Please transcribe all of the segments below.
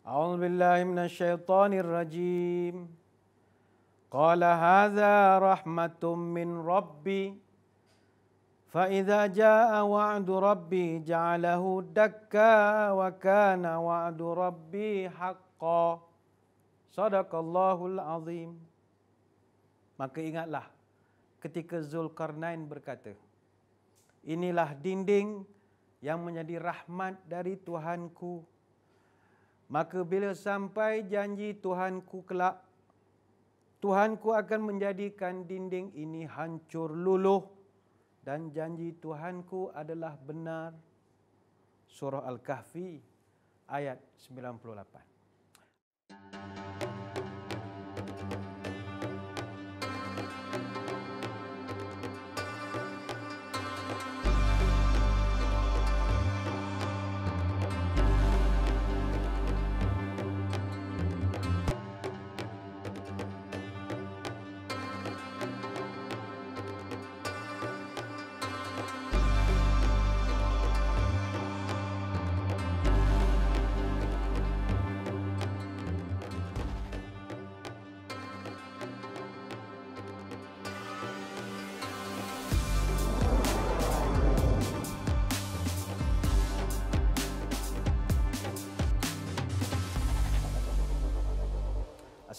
أعوذ بالله من الشيطان الرجيم قال هذا رحمة من ربي فإذا جاء وعد ربي جعله دكا وكان وعد ربي حقا Sadaqallahul azim. Maka ingatlah ketika Zulkarnain berkata, inilah dinding yang menjadi rahmat dari Tuhanku. Maka bila sampai janji Tuhanku kelak, Tuhanku akan menjadikan dinding ini hancur luluh dan janji Tuhanku adalah benar. Surah Al-Kahfi ayat 98.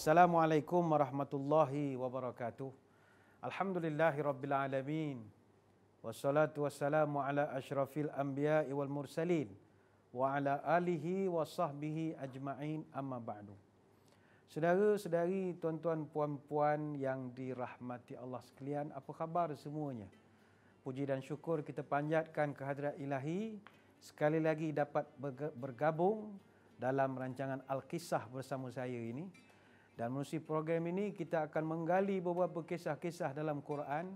Assalamualaikum warahmatullahi wabarakatuh. Alhamdulillahi rabbil alamin. Wassalatu wassalamu ala asyrafil anbiya'i wal mursalin wa ala alihi wa sahbihi ajma'in, amma ba'du. Saudara-saudari, tuan-tuan, puan-puan yang dirahmati Allah sekalian, apa khabar semuanya? Puji dan syukur kita panjatkan kehadrat ilahi sekali lagi dapat bergabung dalam rancangan Al-Qisah bersama saya ini. Dan melalui program ini kita akan menggali beberapa kisah-kisah dalam Quran.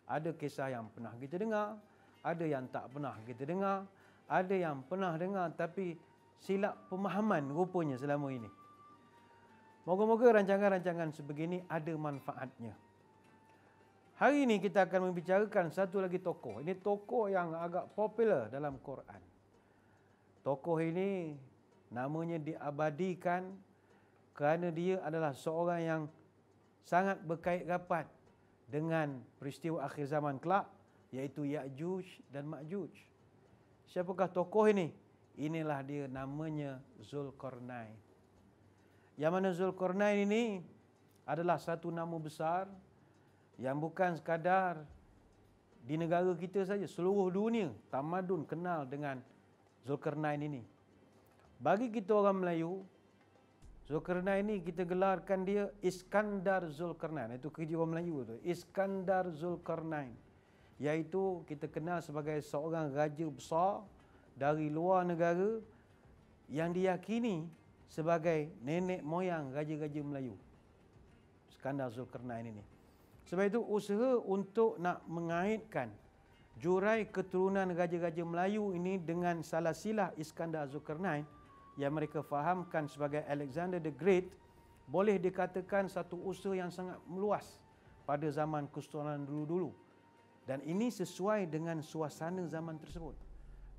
Ada kisah yang pernah kita dengar, ada yang tak pernah kita dengar, ada yang pernah dengar tapi silap pemahaman rupanya selama ini. Moga-moga rancangan-rancangan sebegini ada manfaatnya. Hari ini kita akan membicarakan satu lagi tokoh. Ini tokoh yang agak popular dalam Quran. Tokoh ini namanya diabadikan kerana dia adalah seorang yang sangat berkait rapat dengan peristiwa akhir zaman kelak, iaitu Ya'juj dan Ma'juj. Siapakah tokoh ini? Inilah dia, namanya Zulkarnain. Yang mana Zulkarnain ini adalah satu nama besar yang bukan sekadar di negara kita saja, seluruh dunia tamadun kenal dengan Zulkarnain ini. Bagi kita orang Melayu, Zulkarnain ini kita gelarkan dia Iskandar Zulkarnain. Itu kerja orang Melayu tu. Iskandar Zulkarnain. Iaitu kita kenal sebagai seorang raja besar dari luar negara yang diyakini sebagai nenek moyang raja-raja Melayu. Iskandar Zulkarnain ini. Sebab itu usaha untuk nak mengaitkan jurai keturunan raja-raja Melayu ini dengan salasilah Iskandar Zulkarnain yang mereka fahamkan sebagai Alexander the Great, boleh dikatakan satu usaha yang sangat meluas pada zaman kesultanan dulu-dulu. Dan ini sesuai dengan suasana zaman tersebut.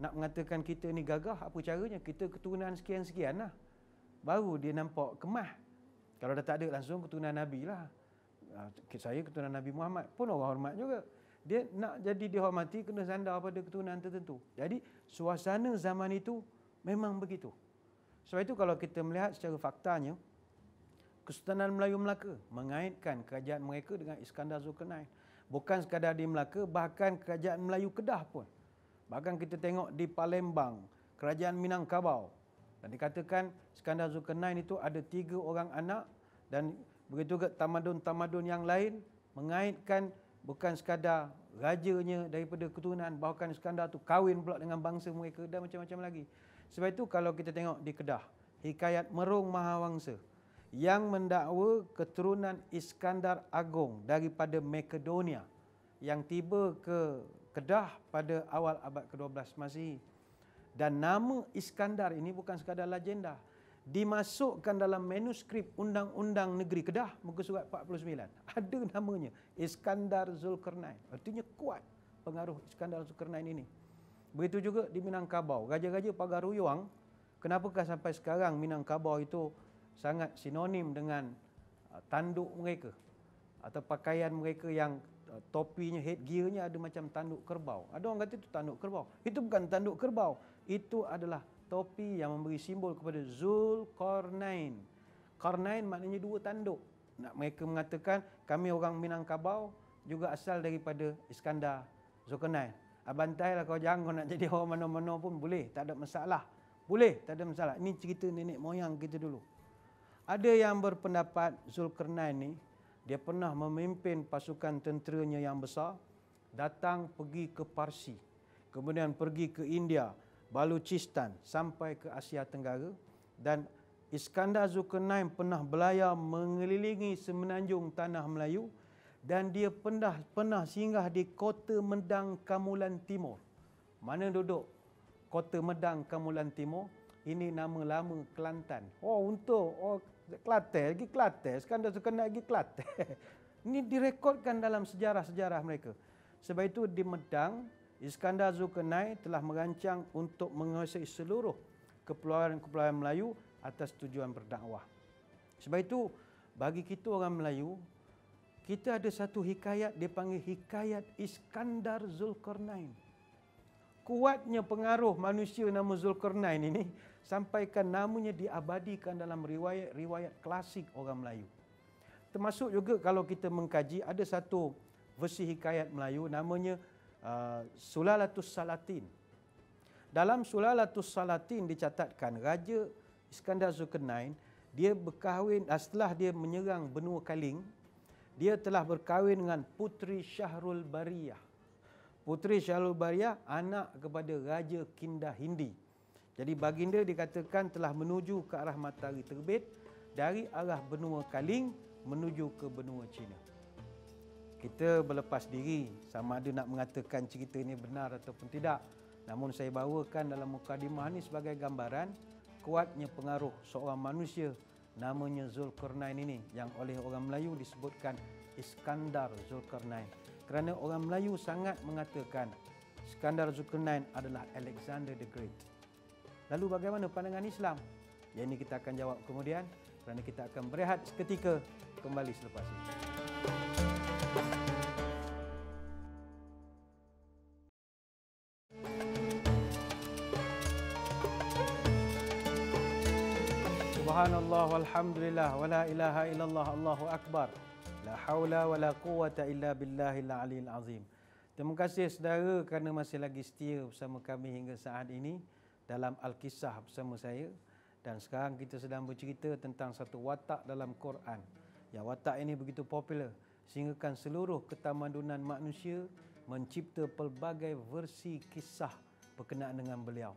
Nak mengatakan kita ni gagah, apa caranya? Kita keturunan sekian-sekian lah. Baru dia nampak kemah. Kalau dah tak ada langsung keturunan Nabi lah. Saya keturunan Nabi Muhammad pun orang hormat juga. Dia nak jadi dihormati kena sandar pada keturunan tertentu. Jadi suasana zaman itu memang begitu. Sebab itu kalau kita melihat secara faktanya, Kesultanan Melayu Melaka mengaitkan kerajaan mereka dengan Iskandar Zulkarnain. Bukan sekadar di Melaka, bahkan kerajaan Melayu Kedah pun. Bahkan kita tengok di Palembang, kerajaan Minangkabau. Dan dikatakan Iskandar Zulkarnain itu ada 3 orang anak, dan begitu juga tamadun-tamadun yang lain mengaitkan bukan sekadar rajanya daripada keturunan, bahkan Iskandar tu kahwin pula dengan bangsa mereka dan macam-macam lagi. Sebab itu kalau kita tengok di Kedah, Hikayat Merung Mahawangsa yang mendakwa keturunan Iskandar Agung daripada Makedonia yang tiba ke Kedah pada awal abad ke-12 Masihi. Dan nama Iskandar ini bukan sekadar legenda, dimasukkan dalam manuskrip Undang-Undang Negeri Kedah muka surat 49. Ada namanya Iskandar Zulkarnain. Artinya kuat pengaruh Iskandar Zulkarnain ini. Begitu juga di Minangkabau, raja-raja Pagaruyuang Kenapakah sampai sekarang Minangkabau itu sangat sinonim dengan tanduk mereka atau pakaian mereka yang topinya, headgearnya ada macam tanduk kerbau. Ada orang kata itu tanduk kerbau. Itu bukan tanduk kerbau. Itu adalah topi yang memberi simbol kepada Zulkarnain. Karnain maknanya dua tanduk. Nak mereka mengatakan kami orang Minangkabau juga asal daripada Iskandar Zulkarnain. Abantailah kau, jangan kau nak jadi orang mana-mana pun boleh, tak ada masalah. Boleh, tak ada masalah. Ini cerita nenek moyang kita dulu. Ada yang berpendapat Zulkarnain ni, dia pernah memimpin pasukan tenteranya yang besar, datang pergi ke Parsi, kemudian pergi ke India, Baluchistan, sampai ke Asia Tenggara. Dan Iskandar Zulkarnain pernah belayar mengelilingi semenanjung tanah Melayu, dan dia pernah singgah di Kota Medang Kamulan Timur. Mana duduk Kota Medang Kamulan Timur? Ini nama lama Kelantan. Kelantan, lagi Kelantan. Iskandar Zulkarnain lagi Kelantan. Ini direkodkan dalam sejarah-sejarah mereka. Sebab itu di Medang, Iskandar Zulkarnain telah merancang untuk menguasai seluruh kepulauan-kepulauan Melayu atas tujuan berdakwah. Sebab itu, bagi kita orang Melayu, kita ada satu hikayat, dia panggil hikayat Iskandar Zulkarnain. Kuatnya pengaruh manusia nama Zulkarnain ini, sampaikan namanya diabadikan dalam riwayat-riwayat klasik orang Melayu. Termasuk juga kalau kita mengkaji, ada satu versi hikayat Melayu namanya Sulalatus Salatin. Dalam Sulalatus Salatin dicatatkan Raja Iskandar Zulkarnain, dia berkahwin setelah dia menyerang benua Kaling, dia telah berkahwin dengan Puteri Syahrul Bariyah. Puteri Syahrul Bariyah anak kepada Raja Kindah Hindi. Jadi baginda dikatakan telah menuju ke arah matahari terbit dari arah benua Kaling menuju ke benua Cina. Kita berlepas diri sama ada nak mengatakan cerita ini benar ataupun tidak. Namun saya bawakan dalam mukadimah ini sebagai gambaran kuatnya pengaruh seorang manusia namanya Zulkarnain ini, yang oleh orang Melayu disebutkan Iskandar Zulkarnain. Kerana orang Melayu sangat mengatakan Iskandar Zulkarnain adalah Alexander the Great. Lalu bagaimana pandangan Islam? Yang ini kita akan jawab kemudian, kerana kita akan berehat seketika, kembali selepas ini. Subhanallah walhamdulillah wala ilaha illallah Allahu akbar. La haula wala quwata illa billahil aliyil azim. Terima kasih saudara kerana masih lagi setia bersama kami hingga saat ini dalam Al-Kisah bersama saya. Dan sekarang kita sedang bercerita tentang satu watak dalam Quran. Yang watak ini begitu popular sehinggakan seluruh ketamadunan manusia mencipta pelbagai versi kisah berkenaan dengan beliau.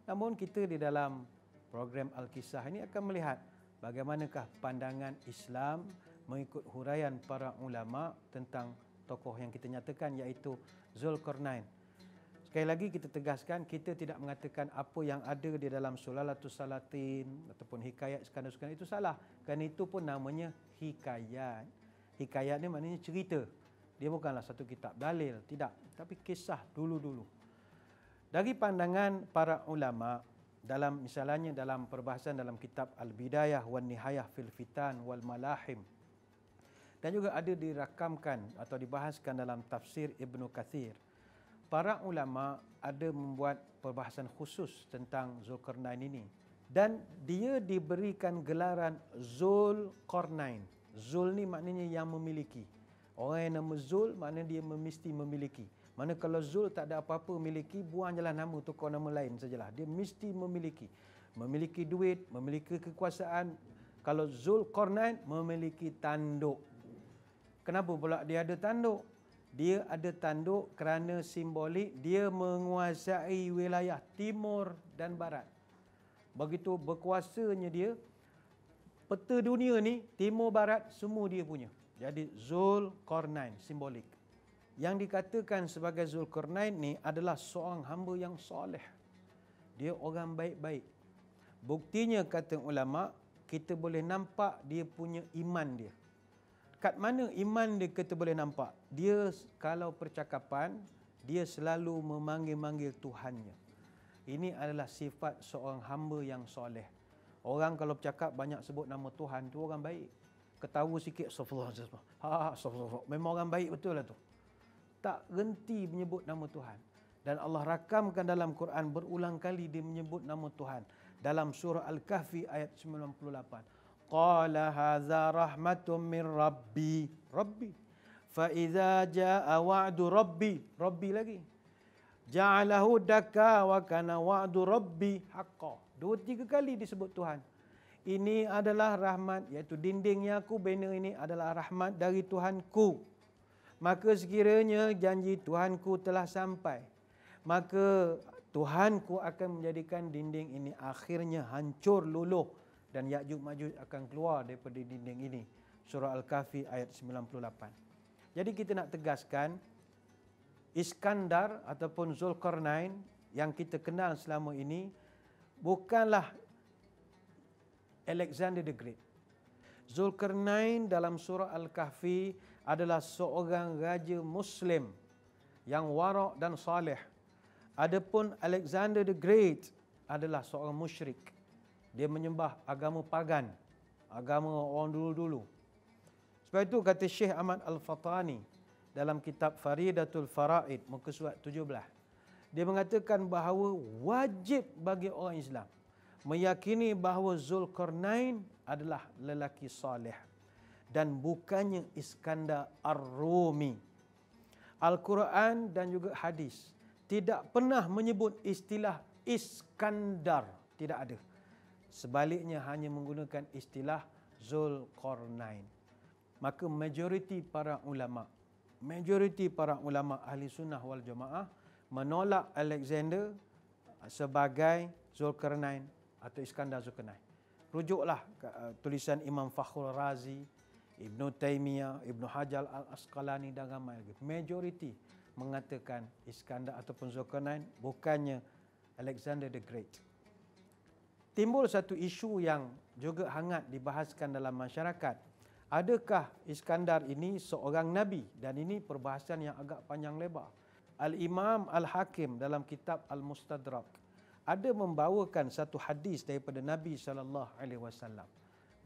Namun kita di dalam program Al-Kisah ini akan melihat bagaimanakah pandangan Islam mengikut huraian para ulama tentang tokoh yang kita nyatakan, iaitu Zulkarnain. Sekali lagi kita tegaskan, kita tidak mengatakan apa yang ada di dalam Sulalatus Salatin ataupun hikayat Iskandar Zulkarnain itu salah. Kerana itu pun namanya hikayat. Hikayat ni maknanya cerita. Dia bukanlah satu kitab dalil, tidak. Tapi kisah dulu-dulu. Dari pandangan para ulama, dalam misalnya dalam perbahasan dalam kitab Al-Bidayah wan Nihayah fil Fitan wal Malahim, dan juga ada dirakamkan atau dibahaskan dalam tafsir Ibnu Kathir, para ulama ada membuat perbahasan khusus tentang Zulkarnain ini, dan dia diberikan gelaran Zulkarnain. Zul ni maknanya yang memiliki. Orang yang nama Zul maknanya dia mesti memiliki. Mana kalau Zul tak ada apa-apa memiliki, buang jelah nama, tukar nama lain sajalah. Dia mesti memiliki. Memiliki duit, memiliki kekuasaan. Kalau Zulkarnain memiliki tanduk. Kenapa pula dia ada tanduk? Dia ada tanduk kerana simbolik dia menguasai wilayah timur dan barat. Begitu berkuasanya dia, peta dunia ni, timur barat semua dia punya. Jadi Zulkarnain simbolik. Yang dikatakan sebagai Zulkarnain ni adalah seorang hamba yang soleh. Dia orang baik-baik. Buktinya kata ulama, kita boleh nampak dia punya iman dia. Kat mana iman dia kita boleh nampak? Dia kalau percakapan, dia selalu memanggil-manggil Tuhannya. Ini adalah sifat seorang hamba yang soleh. Orang kalau bercakap banyak sebut nama Tuhan, tu orang baik. Ketawa sikit, astagfirullah, astagfirullah. Memang orang baik betul lah tu. Tak berhenti menyebut nama Tuhan. Dan Allah rakamkan dalam Quran berulang kali dia menyebut nama Tuhan. Dalam surah Al-Kahfi ayat 98. Qala hadza rahmatun min rabbi. Rabbi. Fa idza jaa wa'du rabbi. Rabbi lagi. Ja'alahu dakka wa kana wa'du rabbi haqqan. 2-3 kali disebut Tuhan. Ini adalah rahmat, iaitu dinding yang aku bina ini adalah rahmat dari Tuhanku. Maka sekiranya janji Tuhanku telah sampai, maka Tuhanku akan menjadikan dinding ini akhirnya hancur luluh dan Ya'juj Ma'juj akan keluar daripada dinding ini. Surah Al-Kahfi ayat 98. Jadi kita nak tegaskan, Iskandar ataupun Zulkarnain yang kita kenal selama ini bukanlah Alexander the Great. Zulkarnain dalam surah Al-Kahfi adalah seorang raja Muslim yang warak dan saleh. Adapun Alexander the Great adalah seorang musyrik. Dia menyembah agama pagan, agama orang dulu-dulu. Sebab itu kata Syekh Ahmad Al-Fatani dalam kitab Faridatul Faraid muka surat 17. Dia mengatakan bahawa wajib bagi orang Islam meyakini bahawa Zulkarnain adalah lelaki saleh dan bukannya Iskandar Ar-Rumi. Al-Quran dan juga hadis tidak pernah menyebut istilah Iskandar, tidak ada. Sebaliknya hanya menggunakan istilah Zulkarnain. Maka majoriti para ulama ahli sunnah wal jamaah menolak Alexander sebagai Zulkarnain atau Iskandar Zulkarnain. Rujuklah tulisan Imam Fakhrul Razi, Ibn Taymiyah, Ibn Hajar Al-Asqalani dan ramai lagi. Majoriti mengatakan Iskandar ataupun Zulkarnain bukannya Alexander the Great. Timbul satu isu yang juga hangat dibahaskan dalam masyarakat. Adakah Iskandar ini seorang Nabi? Dan ini perbahasan yang agak panjang lebar. Al-Imam Al-Hakim dalam kitab Al-Mustadrak ada membawakan satu hadis daripada Nabi SAW.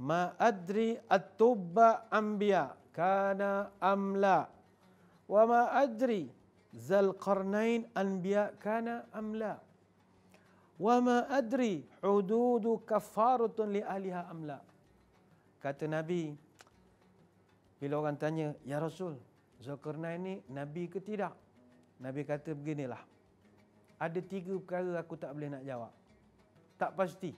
Ma adri at-tubba anbiya kana amla wa ma adri Zulkarnain anbiya kana amla wa ma adri hududu kafaratun li ahliha amla. Kata Nabi, bila orang tanya, ya Rasul, Zulkarnain ni Nabi ke tidak? Nabi kata beginilah, ada 3 perkara aku tak boleh nak jawab. Tak pasti.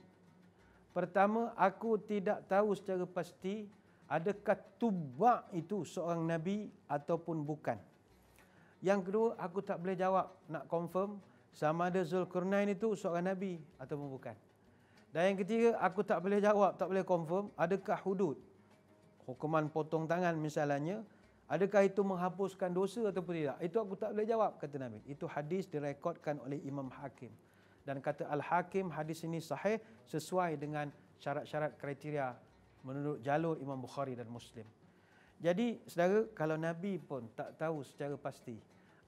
Pertama, aku tidak tahu secara pasti adakah Tubba itu seorang Nabi ataupun bukan. Yang kedua, aku tak boleh jawab, nak confirm sama ada Zulkarnain itu seorang Nabi ataupun bukan. Dan yang ketiga, aku tak boleh jawab, tak boleh confirm adakah hudud, hukuman potong tangan misalnya, adakah itu menghapuskan dosa ataupun tidak? Itu aku tak boleh jawab, kata Nabi. Itu hadis direkodkan oleh Imam Hakim. Dan kata Al-Hakim, hadis ini sahih sesuai dengan syarat-syarat kriteria menurut jalur Imam Bukhari dan Muslim. Jadi, saudara, kalau Nabi pun tak tahu secara pasti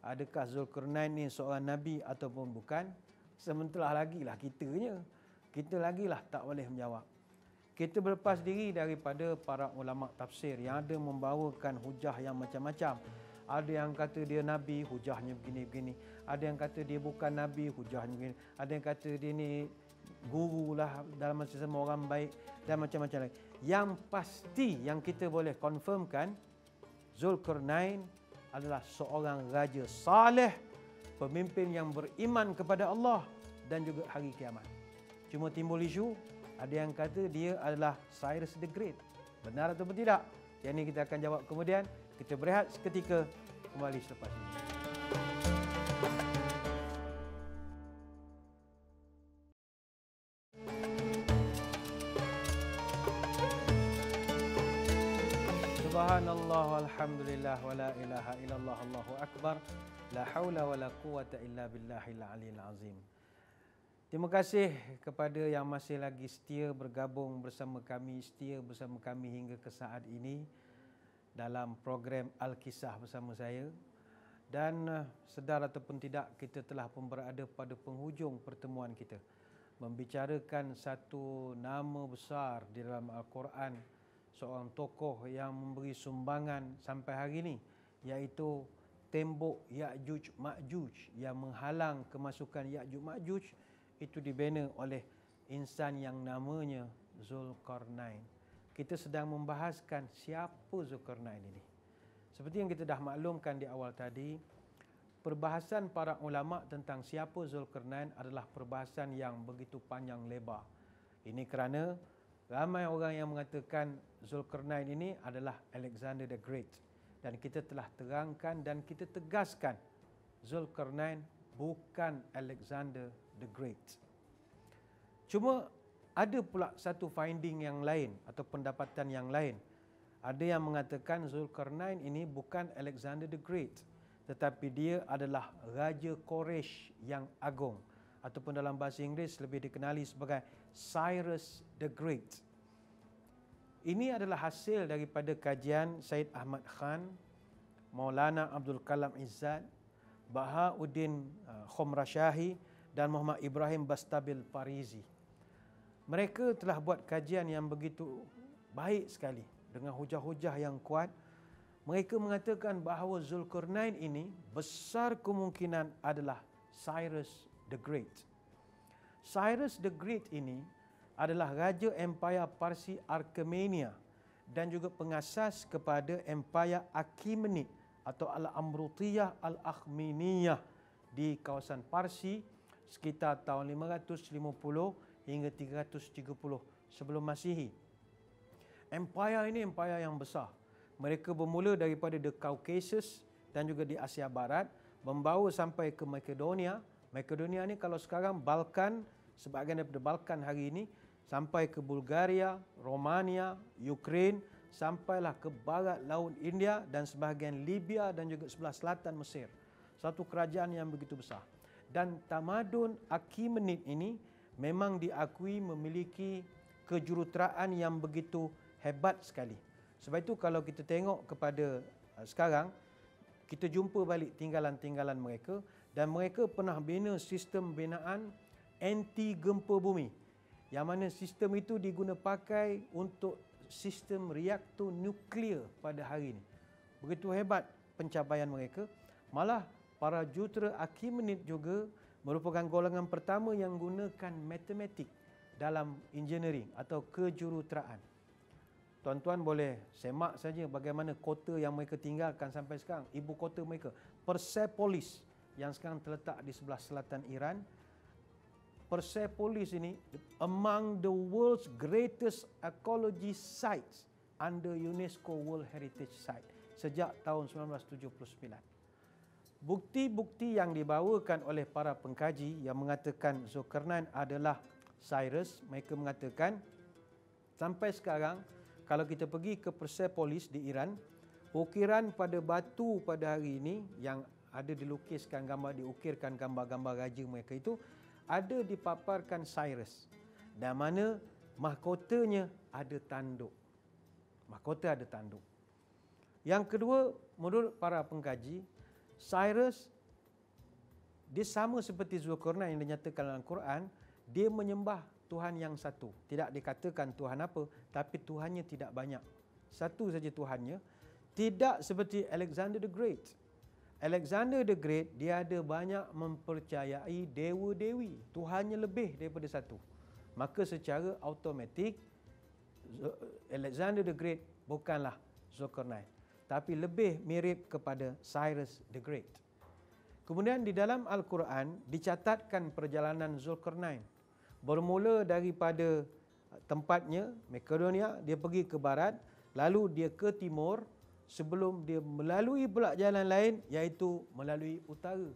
adakah Zulkarnain ni seorang Nabi ataupun bukan, sementara lagilah kita lagilah tak boleh menjawab. Kita berlepas diri daripada para ulama tafsir yang ada membawakan hujah yang macam-macam. Ada yang kata dia Nabi, hujahnya begini-begini. Ada yang kata dia bukan Nabi, hujahnya begini. Ada yang kata dia ni guru lah dalam masa sama orang baik dan macam-macam lagi. Yang pasti yang kita boleh confirmkan, Zulkarnain adalah seorang raja saleh, pemimpin yang beriman kepada Allah dan juga hari kiamat. Cuma timbul isu, ada yang kata dia adalah Cyrus the Great. Benar atau tidak? Yang ini kita akan jawab kemudian. Kita berehat seketika, kembali selepas ini. Subhanallah walhamdulillah wa la ilaha illallah Allahu akbar. La haula wa la quwata illa billahil aliyil azim. Terima kasih kepada yang masih lagi setia bergabung bersama kami, hingga ke saat ini dalam program Al-Kisah bersama saya. Dan sedar ataupun tidak, kita telah pun berada pada penghujung pertemuan kita, membicarakan satu nama besar di dalam Al-Quran, seorang tokoh yang memberi sumbangan sampai hari ini, iaitu tembok Ya'juj Ma'juj yang menghalang kemasukan Ya'juj Ma'juj. Itu dibina oleh insan yang namanya Zulkarnain. Kita sedang membahaskan siapa Zulkarnain ini. Seperti yang kita dah maklumkan di awal tadi, perbahasan para ulama tentang siapa Zulkarnain adalah perbahasan yang begitu panjang lebar. Ini kerana ramai orang yang mengatakan Zulkarnain ini adalah Alexander the Great. Dan kita telah terangkan dan kita tegaskan Zulkarnain bukan Alexander the Great. Cuma ada pula satu finding yang lain atau pendapatan yang lain. Ada yang mengatakan Zulkarnain ini bukan Alexander the Great, tetapi dia adalah Raja Quraisy yang agung, ataupun dalam bahasa Inggeris lebih dikenali sebagai Cyrus the Great. Ini adalah hasil daripada kajian Syed Ahmad Khan, Maulana Abdul Kalam Izzat, Bahauddin Khomrashahi dan Muhammad Ibrahim Bastabil Parizi. Mereka telah buat kajian yang begitu baik sekali dengan hujah-hujah yang kuat. Mereka mengatakan bahawa Zulkarnain ini besar kemungkinan adalah Cyrus the Great. Cyrus the Great ini adalah Raja Empire Parsi Archemenia dan juga pengasas kepada Empire Achaemenid atau Al-Amrutiyah Al-Akhmeniyah di kawasan Parsi sekitar tahun 550 hingga 330 sebelum Masihi. Empire ini empire yang besar. Mereka bermula daripada The Caucasus dan juga di Asia Barat, membawa sampai ke Makedonia. Makedonia ni kalau sekarang Balkan, sebahagian daripada Balkan hari ini, sampai ke Bulgaria, Romania, Ukraine, sampailah ke barat laut India dan sebahagian Libya dan juga sebelah selatan Mesir. Satu kerajaan yang begitu besar. Dan tamadun Achaemenid ini memang diakui memiliki kejuruteraan yang begitu hebat sekali. Sebab itu kalau kita tengok kepada sekarang, kita jumpa balik tinggalan-tinggalan mereka dan mereka pernah bina sistem binaan anti gempa bumi. Yang mana sistem itu diguna pakai untuk sistem reaktor nuklear pada hari ini. Begitu hebat pencapaian mereka. Malah para jurutera Achaemenid juga merupakan golongan pertama yang gunakan matematik dalam engineering atau kejuruteraan. Tuan-tuan boleh semak saja bagaimana kota yang mereka tinggalkan sampai sekarang. Ibu kota mereka, Persepolis, yang sekarang terletak di sebelah selatan Iran. Persepolis ini among the world's greatest archaeology sites under UNESCO World Heritage Site sejak tahun 1979. Bukti-bukti yang dibawakan oleh para pengkaji yang mengatakan Zulkarnain adalah Cyrus, mereka mengatakan sampai sekarang kalau kita pergi ke Persepolis di Iran, ukiran pada batu pada hari ini yang ada dilukiskan gambar, diukirkan gambar-gambar raja mereka itu ada dipaparkan Cyrus. Dan mana mahkotanya ada tanduk. Mahkota ada tanduk. Yang kedua, menurut para pengkaji, Cyrus dia sama seperti Zulkarnain yang dinyatakan dalam Quran, dia menyembah Tuhan yang satu. Tidak dikatakan Tuhan apa, tapi Tuhannya tidak banyak. Satu saja Tuhannya. Tidak seperti Alexander the Great. Alexander the Great, dia ada banyak mempercayai dewa-dewi. Tuhannya lebih daripada satu. Maka secara automatik, Alexander the Great bukanlah Zulkarnain, tapi lebih mirip kepada Cyrus the Great. Kemudian di dalam Al-Quran dicatatkan perjalanan Zulkarnain. Bermula daripada tempatnya, Makedonia, dia pergi ke barat, lalu dia ke timur, sebelum dia melalui pula jalan lain, iaitu melalui utara.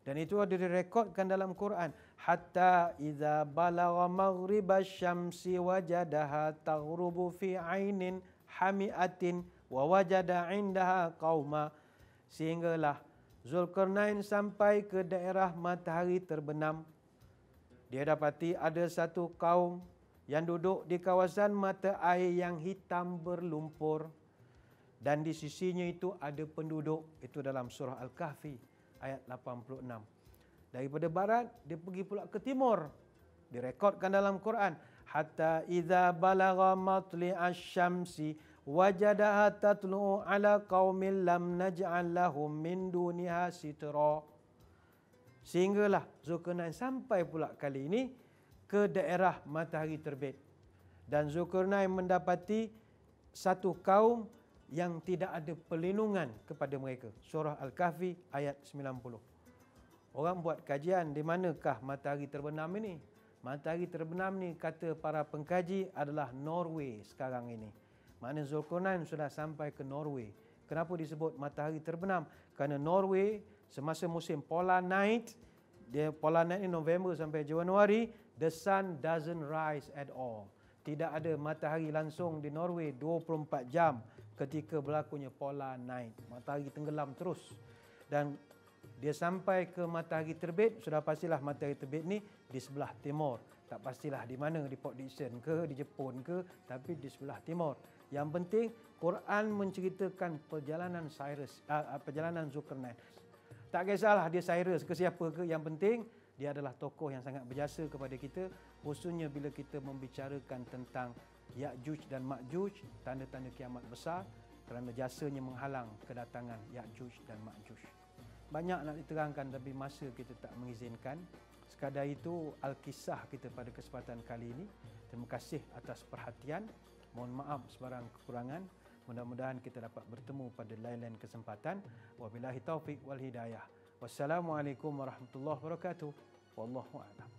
Dan itu ada direkodkan dalam Quran. Hatta iza balagha maghribasy syamsi wajadaha taghrubu fi ainin hamiatin wa wajada indaha qauma. Sehinggalah Zulkarnain sampai ke daerah matahari terbenam. Dia dapati ada satu kaum yang duduk di kawasan mata air yang hitam berlumpur. dan di sisinya itu ada penduduk. Itu dalam surah Al-Kahfi ayat 86. Daripada barat dia pergi pula ke timur. Direkodkan dalam Quran, hatta idza balagha matli'asy syamsi wajadaha tatlu'u ala qaumin lam naj'al lahum min duniha sitra. Sehinggalah Zulkarnain sampai pula kali ini ke daerah matahari terbit. Dan Zulkarnain mendapati satu kaum yang tidak ada perlindungan kepada mereka. Surah Al-Kahfi ayat 90. Orang buat kajian, di manakah matahari terbenam ini? Matahari terbenam ni kata para pengkaji adalah Norway sekarang ini. Maknanya Zulkarnain sudah sampai ke Norway. Kenapa disebut matahari terbenam? Kerana Norway semasa musim polar night, polar night ni November sampai Januari, the sun doesn't rise at all. Tidak ada matahari langsung di Norway 24 jam ketika berlakunya polar night. Matahari tenggelam terus. Dan dia sampai ke matahari terbit, sudah pastilah matahari terbit ni di sebelah timur. Tak pastilah di mana, di Port Dickson ke, di Jepun ke, tapi di sebelah timur. Yang penting Quran menceritakan perjalanan perjalanan Zulkarnain. Tak kisahlah dia Cyrus ke siapa ke, yang penting dia adalah tokoh yang sangat berjasa kepada kita, khususnya bila kita membicarakan tentang Ya'juj dan Ma'juj, tanda-tanda kiamat besar, kerana jasanya menghalang kedatangan Ya'juj dan Ma'juj. Banyak nak diterangkan tapi masa kita tak mengizinkan. Sekadar itu Al-Kisah kita pada kesempatan kali ini. Terima kasih atas perhatian. Mohon maaf sebarang kekurangan. Mudah-mudahan kita dapat bertemu pada lain-lain kesempatan. Wabillahi taufiq wal hidayah. Wassalamualaikum warahmatullahi wabarakatuh. Wallahu a'lam.